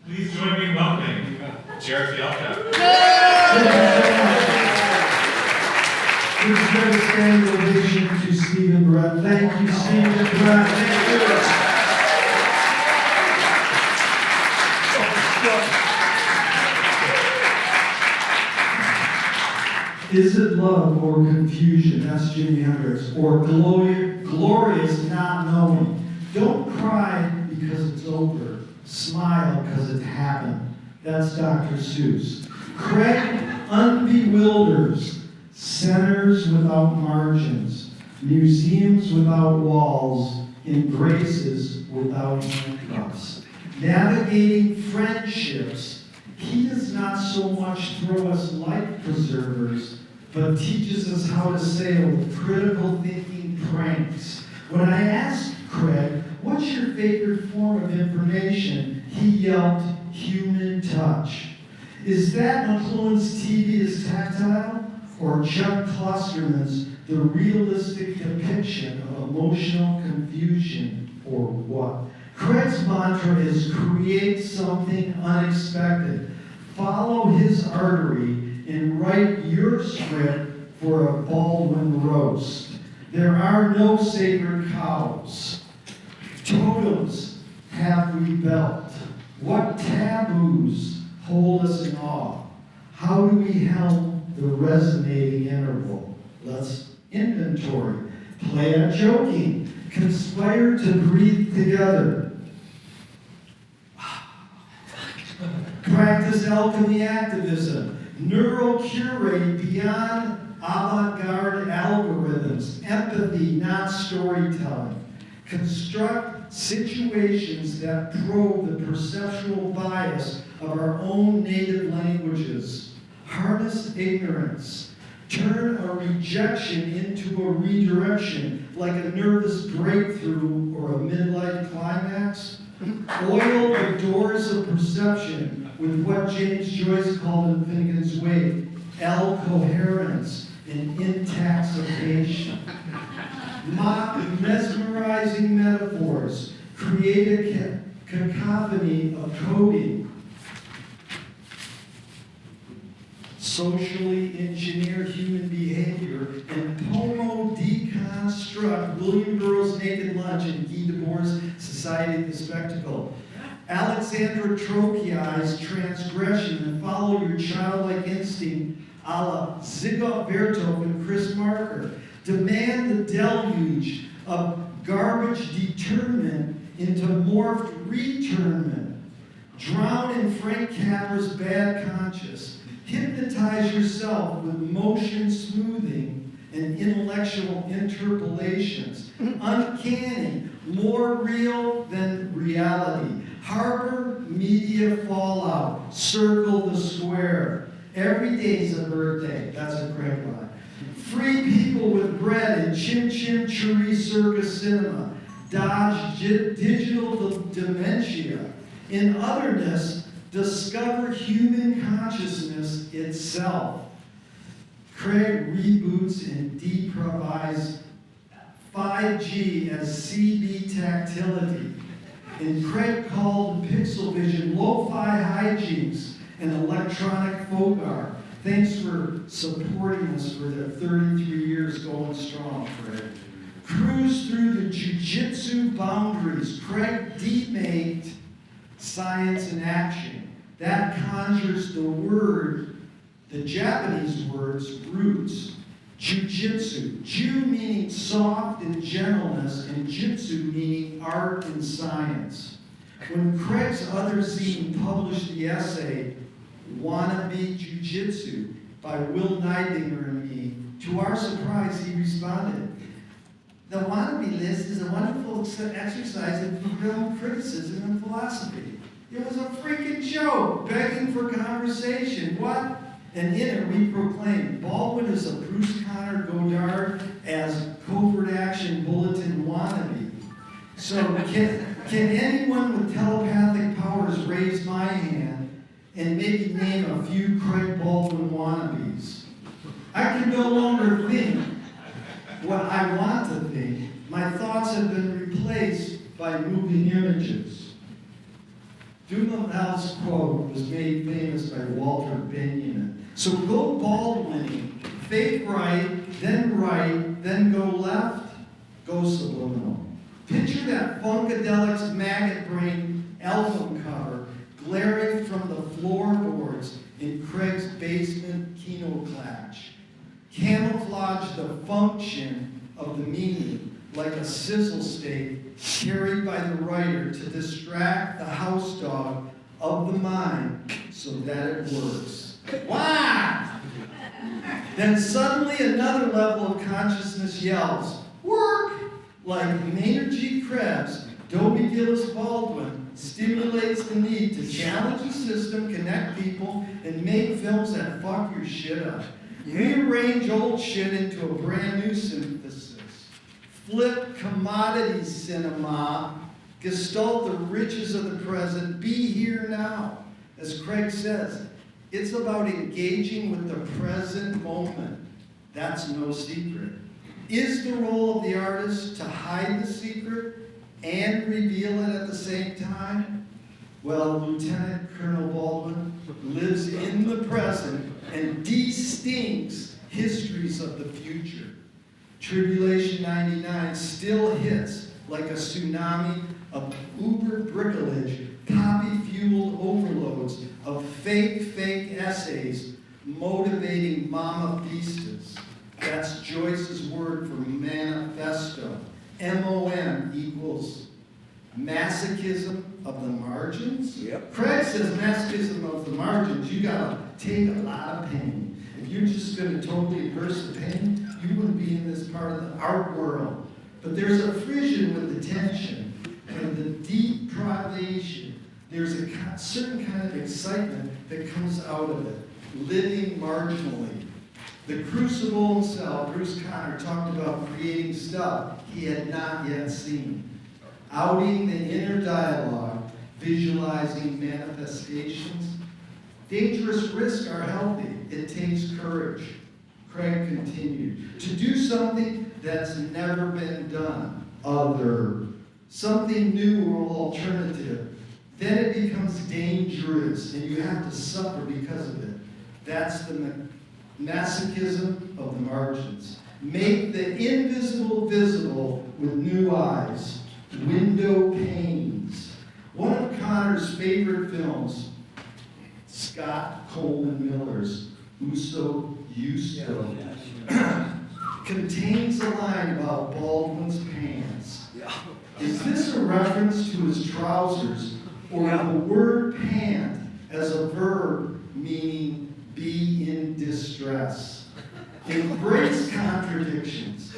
Please join me in welcoming Gerry Fialka. Please give a standing ovation to Stephen Brett. Thank you, Stephen Brett. Thank you. Is it love or confusion? That's Jimi Hendrix. Or glorious not knowing. Don't cry because it's over. Smile because it happened. That's Dr. Seuss. Craig unbewilders. Centers without margins. Museums without walls. Embraces without handcuffs. Navigating friendships. He does not so much throw us life preservers, but teaches us how to sail with critical thinking pranks. When I asked Craig, what's your favorite form of information? He yelped, human touch. Is that McLuhan's TV is tactile? Or Chuck Klosterman's the realistic depiction of emotional confusion, or what? Craig's mantra is create something unexpected. Follow his artery and write your script for a Baldwin Roast. There are no sacred cows. Totems have rebelled. What taboos hold us in awe? How do we helm the resonating interval? Let's inventory. Play at joking. Conspire to breathe together. Practice alchemy activism. Neurocurate beyond avant-garde algorithms. Empathy, not storytelling. Construct situations that probe the perceptual bias of our own native languages. Harness ignorance. Turn a rejection into a redirection, like a nervous breakthrough or a midlife climax. Oil the doors of perception with what James Joyce called in Finnegan's Wake, L-coherence and intoxication. Mock mesmerizing metaphors. Create a cacophony of coding. Socially engineer human behavior and pomo deconstruct William Burroughs' Naked Lunch and Guy Debord's Society of the Spectacle. Alexandra Trochai's Transcription and follow your childlike instinct a la Zygmunt Vertov and Chris Marker. Demand the deluge of garbage determined into morphed returnment. Drown in Frank Capra's bad conscience. Hypnotize yourself with motion smoothing and intellectual interpolations. Uncanny, more real than reality. Harbor media fallout. Circle the square. Every day's a birthday. That's a great line. Free people with bread and Chim Chim Churi Circus Cinema. Dodge digital dementia. In otherness, discover human consciousness itself. Craig reboots and deprovides 5G as CB tactility. And Craig called Pixel Vision lo-fi hijinks and electronic folk art. Thanks for supporting us for the 33 years going strong, Craig. Cruise through the jiu-jitsu boundaries. Craig demade science and action. That conjures the word, the Japanese words, roots. Jiu-jitsu. Ju meaning soft and gentleness, and jitsu meaning art and science. When Craig's other zine published the essay, Wannabe Jiu-Jitsu, by Will Neidinger and me, to our surprise, he responded, "The wannabe list is a wonderful exercise in film criticism and philosophy. It was a freaking joke, begging for conversation. What?" And in it, we proclaimed Baldwin is a Bruce Connor Godard as covert action bulletin wannabe. So can anyone with telepathic powers raise my hand and maybe name a few Craig Baldwin wannabes? I can no longer think what I want to think. My thoughts have been replaced by moving images. Duhamel's quote was made famous by Walter Benjamin. So go Baldwin, fake right, then go left, go subliminal. Picture that Funkadelic's maggot brain album cover glaring from the floorboards in Craig's basement kino clash. Camouflage the function of the meaning like a sizzle steak carried by the writer to distract the house dog of the mind so that it works. Wow! Then suddenly another level of consciousness yells, work! Like Maynard G. Krebs, Dobie Gillis Baldwin stimulates the need to challenge the system, connect people, and make films that fuck your shit up. Rearrange old shit into a brand new synthesis. Flip commodity cinema, gestalt the riches of the present, be here now. As Craig says, it's about engaging with the present moment. That's no secret. Is the role of the artist to hide the secret and reveal it at the same time? Well, Lieutenant Colonel Baldwin lives in the present and distincts histories of the future. Tribulation 99 still hits like a tsunami of uber bricolage, poppy-fueled overloads of fake essays motivating mama pistas. That's Joyce's word for manifesto. MOM equals masochism of the margins. Yep. Craig says masochism of the margins, you gotta take a lot of pain. If you're just gonna totally immerse the pain, you wouldn't be in this part of the art world. But there's a frisson with the tension and the deep privation. There's a certain kind of excitement that comes out of it, living marginally. The crucible himself, Bruce Conner, talked about creating stuff he had not yet seen. Outing the inner dialogue, visualizing manifestations. Dangerous risks are healthy. It takes courage. Craig continued. To do something that's never been done, other, something new or alternative, then it becomes dangerous and you have to suffer because of it. That's the masochism of the margins. Make the invisible visible with new eyes, window panes. One of Connor's favorite films, Scott Coleman Miller's Uso Justo, contains a line about Baldwin's pants. Is this a reference to his trousers or the word pant as a verb meaning be in distress? Embrace contradictions.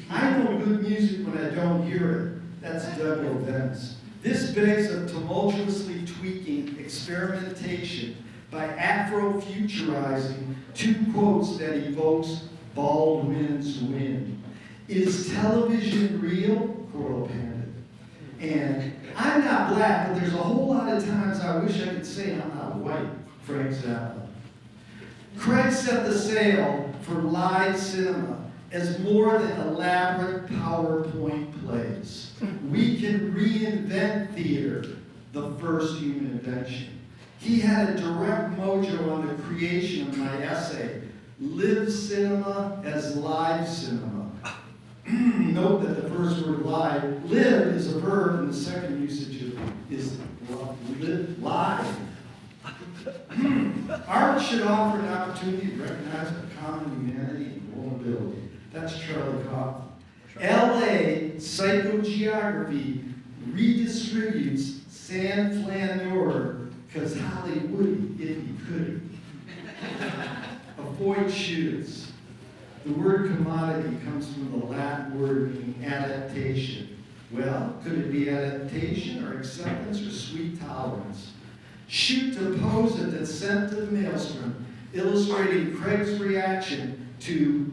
I know good music when I don't hear it. That's Doug Ovens. This begs of tumultuously tweaking experimentation by Afrofuturizing two quotes that evokes Baldwin's win. Is television real? Coral Pandit. And I'm not black, but there's a whole lot of times I wish I could say I'm not white, Frank Zappa. Craig set the sail for live cinema as more than elaborate PowerPoint plays. We can reinvent theater, the first human invention. He had a direct mojo on the creation of my essay, Live Cinema as Live Cinema. Note that the first word live, live is a verb, and the second usage is live. Art should offer an opportunity to recognize a common humanity and vulnerability. That's Charlie Kaufman. LA psychogeography redistributes San Flaneur because Hollywood, if he could. Avoid shoes. The word commodity comes from the Latin word meaning adaptation. Well, could it be adaptation or acceptance or sweet tolerance? Shoot to pose a descent maelstrom, illustrating Craig's reaction to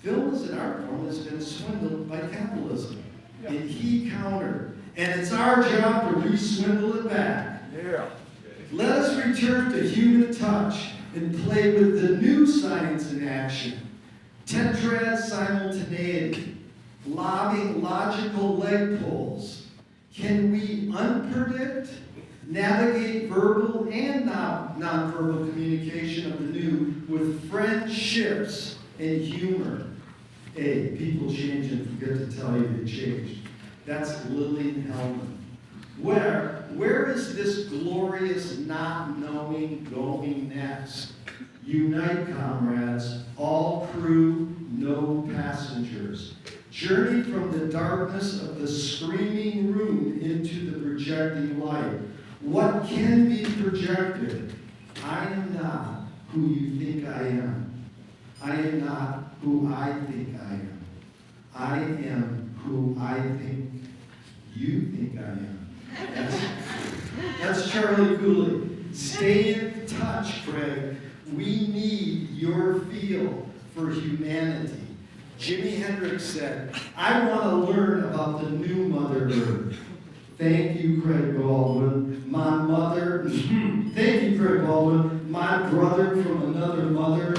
film as an art form that's been swindled by capitalism. And he countered. And it's our job to re-swindle it back. Yeah. Let us return to human touch and play with the new science in action. Tetrad simultaneity, logical leg pulls. Can we unpredict? Navigate verbal and nonverbal communication of the new with friendships and humor. Hey, people change and forget to tell you they changed. That's Lillian Hellman. Where is this glorious not knowing going next? Unite, comrades, all crew, no passengers. Journey from the darkness of the screaming room into the projecting light. What can be projected? I am not who you think I am. I am not who I think I am. I am who I think you think I am. That's Charlie Cooley. Stay in touch, Craig. We need your feel for humanity. Jimi Hendrix said, I want to learn about the new Mother Earth. Thank you, Craig Baldwin. My mother, thank you, Craig Baldwin. My brother from another mother